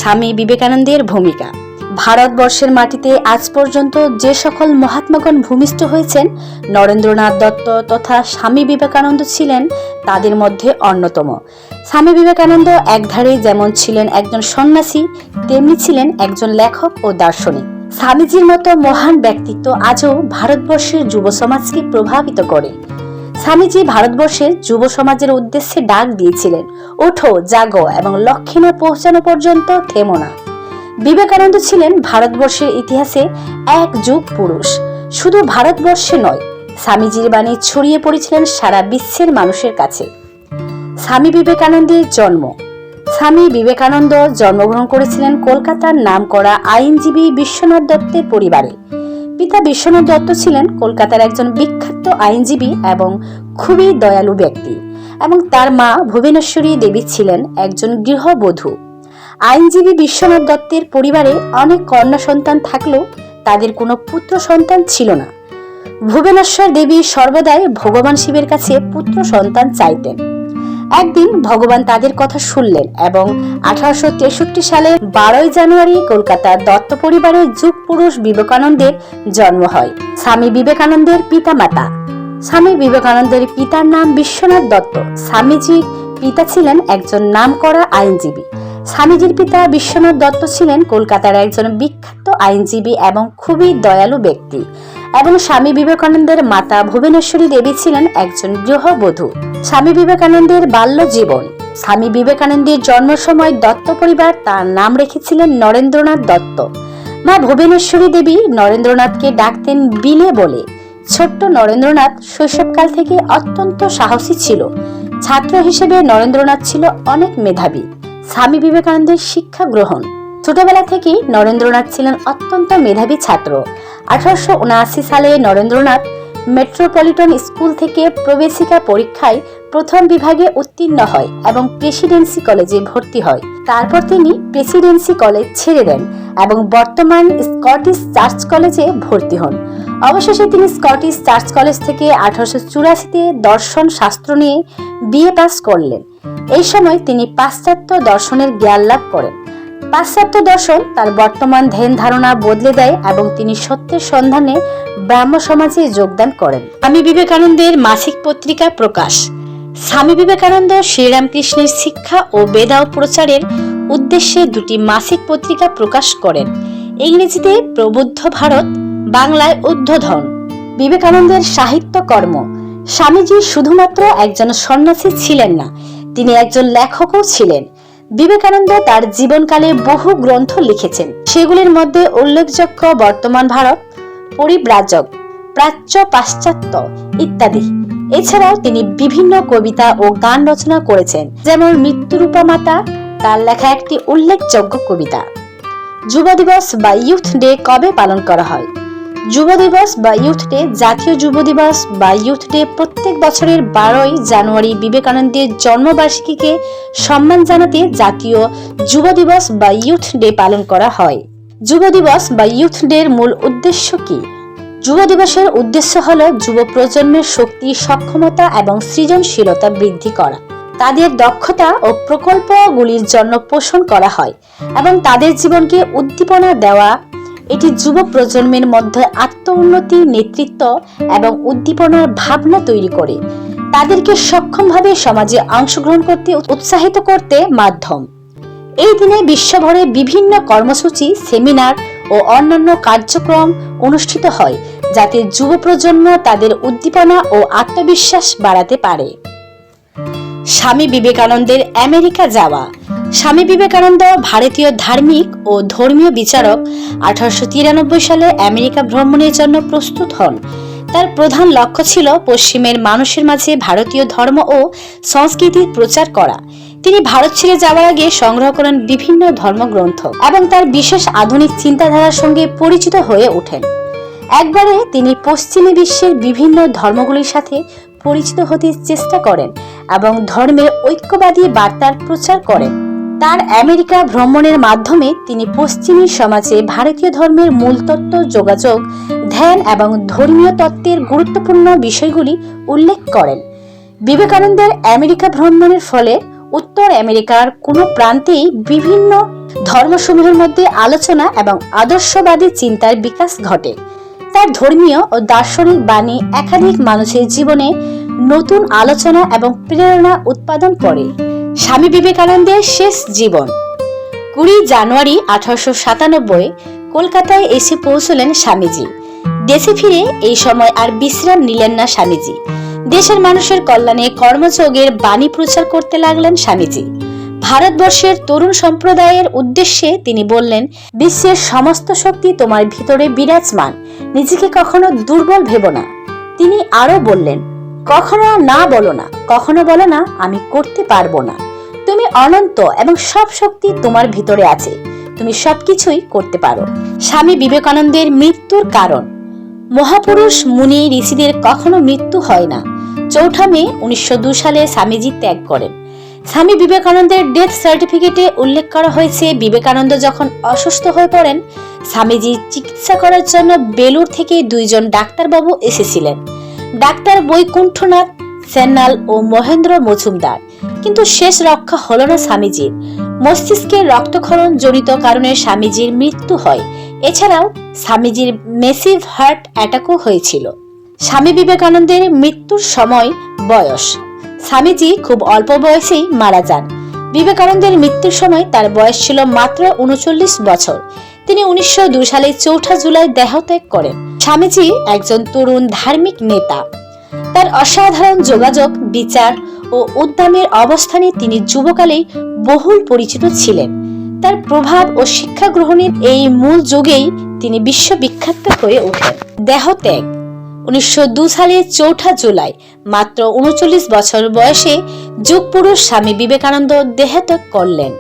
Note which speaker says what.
Speaker 1: স্বামী বিবেকানন্দের ভূমিকা। ভারতবর্ষের মাটিতে আজ পর্যন্ত যে সকল মহাত্মাগণ ভূমিষ্ঠ হয়েছেন, নরেন্দ্রনাথ দত্ত তথা স্বামী বিবেকানন্দ ছিলেন তাদের মধ্যে অন্যতম। স্বামী বিবেকানন্দ একধারে যেমন ছিলেন একজন সন্ন্যাসী, তেমনি ছিলেন একজন লেখক ও দার্শনিক। স্বামীজির মতো মহান ব্যক্তিত্ব আজও ভারতবর্ষের যুব সমাজকে প্রভাবিত করে। স্বামীজি ভারতবর্ষের যুব সমাজের উদ্দেশ্যে ডাক দিয়েছিলেন, ওঠো, জাগো এবং লক্ষ্যে না পৌঁছানো পর্যন্ত থেমো না। বিবেকানন্দ ছিলেন ভারতবর্ষের ইতিহাসে এক যুগ পুরুষ। শুধু ভারতবর্ষে নয়, স্বামীজির বাণী ছড়িয়ে পড়েছিলেন সারা বিশ্বের মানুষের কাছে। স্বামী বিবেকানন্দের জন্ম। স্বামী বিবেকানন্দ জন্মগ্রহণ করেছিলেন কলকাতার নামকরা আইনজীবী বিশ্বনাথ দত্তের পরিবারে। পিতা বিশ্বনাথ দত্ত ছিলেন কলকাতার একজন বিখ্যাত আইনজীবী এবং খুবই দয়ালু ব্যক্তি, এবং তার মা ভুবনেশ্বরী দেবী ছিলেন একজন গৃহবধূ। আইনজীবী বিশ্বনাথ দত্তের পরিবারে অনেক কন্যা সন্তান থাকলেও তাদের কোনো পুত্র সন্তান ছিল না। ভুবনেশ্বর দেবী সর্বদাই ভগবান শিবের কাছে পুত্র সন্তান চাইতেন। একদিন ভগবান তাদের কথা শুনলেন এবং 1863 সালের 12 জানুয়ারি কলকাতার দত্ত পরিবারের যুগ পুরুষ বিবেকানন্দের জন্ম হয়। স্বামী বিবেকানন্দের পিতামাতা। স্বামী বিবেকানন্দের পিতার নাম বিশ্বনাথ দত্ত। স্বামীজির পিতা ছিলেন একজন নামকরা আইনজীবী। স্বামীজির পিতা বিশ্বনাথ দত্ত ছিলেন কলকাতার একজন বিখ্যাত আইনজীবী এবং খুবই দয়ালু ব্যক্তি, এবং স্বামী বিবেকানন্দের মাতা ভুবনেশ্বরী দেবী ছিলেন একজন গৃহবধূ। স্বামী বিবেকানন্দের বাল্য জীবন। স্বামী বিবেকানন্দের জন্ম সময় দত্ত পরিবার তার নাম রেখেছিলেন নরেন্দ্রনাথ দত্ত। মা ভুবনেশ্বরী দেবী নরেন্দ্রনাথকে ডাকতেন বিলে বলে। ছোট্ট নরেন্দ্রনাথ শৈশবকাল থেকে অত্যন্ত সাহসী ছিল। ছাত্র হিসেবে নরেন্দ্রনাথ ছিল অনেক মেধাবী। স্বামী বিবেকানন্দের শিক্ষা গ্রহণ। ছোটবেলা থেকেই নরেন্দ্রনাথ ছিলেন অত্যন্ত মেধাবী ছাত্র। 1879 সালে নরেন্দ্রনাথ মেট্রোপলিটন স্কুল থেকে প্রবেশিকা পরীক্ষায় প্রথম বিভাগে উত্তীর্ণ হয় এবং প্রেসিডেন্সি কলেজে ভর্তি হয়। তারপর তিনি প্রেসিডেন্সি কলেজ ছেড়ে দেন এবং বর্তমান স্কটিশ চার্চ কলেজে ভর্তি হন। অবশেষে তিনি স্কটিশ চার্চ কলেজ থেকে 1884-তে দর্শন শাস্ত্র নিয়ে বিএ পাস করলেন। এই সময় তিনি পাশ্চাত্য দর্শনের জ্ঞান লাভ করেন। পাশ্চাত্য দর্শন তার বর্তমান ধ্যান ধারণা বদলে দেয় এবং তিনি সত্যের সন্ধানে ব্রাহ্ম সমাজে যোগদান করেন। স্বামী বিবেকানন্দের মাসিক পত্রিকা প্রকাশ। স্বামী বিবেকানন্দ শ্রীরামকৃষ্ণের শিক্ষা ও বেদাও প্রচারের উদ্দেশ্যে দুটি মাসিক পত্রিকা প্রকাশ করেন। ইংরেজিতে প্রবুদ্ধ ভারত, বাংলায় উদ্ধোধন। বিবেকানন্দের সাহিত্য কর্ম। স্বামীজি শুধুমাত্র একজন সন্ন্যাসী ছিলেন না, তিনি একজন লেখকও ছিলেন। বিবেকানন্দ তার জীবনকালে বহু গ্রন্থ লিখেছেন। সেগুলির মধ্যে উল্লেখযোগ্য বর্তমান ভারত, পরিব্রাজক, প্রাচ্য পাশ্চাত্য ইত্যাদি। এছাড়াও তিনি বিভিন্ন কবিতা ও গান রচনা করেছেন, যেমন মৃত্যুরূপা মাতা তার লেখা একটি উল্লেখযোগ্য কবিতা। যুব দিবস বা ইউথ ডে কবে পালন করা হয়? যুব দিবস বা ইউথ ডে, জাতীয় যুব দিবস বা ইউথ ডে প্রত্যেক বছরের 12 জানুয়ারি বিবেকানন্দের জন্মবার্ষিকীকে সম্মান জানাতে জাতীয় যুব দিবস বা ইউথ ডে পালন করা হয়। যুব দিবস বা ইউথ ডের মূল উদ্দেশ্য কি? যুব দিবসের উদ্দেশ্য হল যুব প্রজন্মের শক্তি, সক্ষমতা এবং সৃজনশীলতা বৃদ্ধি করা। তাদের দক্ষতা ও প্রকল্পগুলির জন্য পোষণ করা হয় এবং তাদের জীবনকে উদ্দীপনা দেওয়া। এটি যুব প্রজন্মের মধ্যে আত্ম-উন্নতি, নেতৃত্ব এবং উদ্দীপনার ভাবনা তৈরি করে তাদেরকে সক্ষমভাবে সমাজে অংশগ্রহণ করতে উৎসাহিত করতে মাধ্যম। এই দিনে বিশ্বভরে বিভিন্ন কর্মসূচি, সেমিনার ও অন্যান্য কার্যক্রম অনুষ্ঠিত হয় যাতে যুব প্রজন্ম তাদের উদ্দীপনা ও আত্মবিশ্বাস বাড়াতে পারে। স্বামী বিবেকানন্দের আমেরিকা যাওয়া। স্বামী বিবেকানন্দ ভারতীয় ধার্মিক ও ধর্মীয় বিচারক 1893 সালে আমেরিকা ভ্রমণের জন্য প্রস্তুত হন। তার প্রধান লক্ষ্য ছিল পশ্চিমের মানুষের মাঝে ভারতীয় ধর্ম ও সংস্কৃতির প্রচার করা। তিনি ভারত ছেড়ে যাওয়ার আগে সংগ্রহ করেন বিভিন্ন ধর্মগ্রন্থ এবং তার বিশেষ আধুনিক চিন্তাধারার সঙ্গে পরিচিত হয়ে ওঠেন। একবারে তিনি পশ্চিমী বিশ্বের বিভিন্ন ধর্মগুলির সাথে পরিচিত হতে চেষ্টা করেন এবং ধর্মের ঐক্যবাদী বার্তার প্রচার করেন। তার আমেরিকা ভ্রমণের মাধ্যমে তিনি পশ্চিমী সমাজে ভারতীয় ধর্মের মূল তত্ত্ব, যোগাযোগ, ধ্যান এবং ধর্মীয় তত্ত্বের গুরুত্বপূর্ণ বিষয়গুলি উল্লেখ করেন। বিবেকানন্দের আমেরিকা ভ্রমণের ফলে উত্তর আমেরিকার কোনো প্রান্তেই বিভিন্ন ধর্মসমূহের মধ্যে আলোচনা এবং আদর্শবাদী চিন্তার বিকাশ ঘটে। তার ধর্মীয় ও দার্শনিক বাণী একাধিক মানুষের জীবনে নতুন আলোচনা এবং প্রেরণা উৎপাদন করে। স্বামী বিবেকানন্দের শেষ জীবন। 20 জানুয়ারি 1897 কলকাতায় এসে পৌঁছলেন স্বামীজি। দেশে ফিরে এই সময় আর বিশ্রাম নিলেন না স্বামীজি। দেশের মানুষের কল্যাণে কর্মযোগের বাণী প্রচার করতে লাগলেন স্বামীজি। ভারতবর্ষের তরুণ সম্প্রদায়ের উদ্দেশ্যে তিনি বললেন, বিশ্বের সমস্ত শক্তি তোমার ভিতরে বিরাজমান, নিজেকে কখনো দুর্বল ভেবো না। তিনি আরো বললেন, কখনো না বলো না, কখনো বলো না আমি করতে পারবো না। তুমি অনন্ত এবং সব শক্তি তোমার ভিতরে আছে, তুমি সবকিছুই করতে পারো। স্বামী বিবেকানন্দের মৃত্যুর কারণ। মহাপুরুষ মুনি ঋষিদের কখনো মৃত্যু হয় না। 4 মে 1902 সালে স্বামীজি ত্যাগ করেন। স্বামী বিবেকানন্দের ডেথ সার্টিফিকেটে উল্লেখ করা হয়েছে, বিবেকানন্দ যখন অসুস্থ হয়ে পড়েন, স্বামীজি চিকিৎসা করার জন্য বেলুর থেকে 2 জন ডাক্তারবাবু এসেছিলেন, ডাক্তার বৈকুণ্ঠনাথ সেন্নাল ও মহেন্দ্র মজুমদার। কিন্তু শেষ রক্ষা হলো না স্বামীজির। মস্তিষ্কের রক্তক্ষরণ জনিত কারণে স্বামীজির মৃত্যু হয়। এছাড়াও স্বামীজির মেসিভ হার্ট অ্যাটাকও হয়েছিল। স্বামী বিবেকানন্দের মৃত্যুর সময় বয়স। স্বামীজি খুব অল্প বয়সেই মারা যান। বিবেকানন্দের মৃত্যুর সময় তার বয়স ছিল মাত্র 39 বছর। তিনি 1902 সালে 4 জুলাই দেহত্যাগ করেন। স্বামীজি একজন তরুণ ধার্মিক নেতা। তার অসাধারণ যোগাযোগ, বিচার ও উদ্যমের অবস্থানে তিনি যুবকালেই বহুল পরিচিত ছিলেন। তার প্রভাব ও শিক্ষা গ্রহণের এই মূল যুগেই তিনি বিশ্ববিখ্যাত হয়ে ওঠেন। দেহত্যাগ। 1902 সালে 4 জুলাই মাত্র 39 বছর বয়সে যুগপুরুষ স্বামী বিবেকানন্দ দেহত্যাগ করলেন।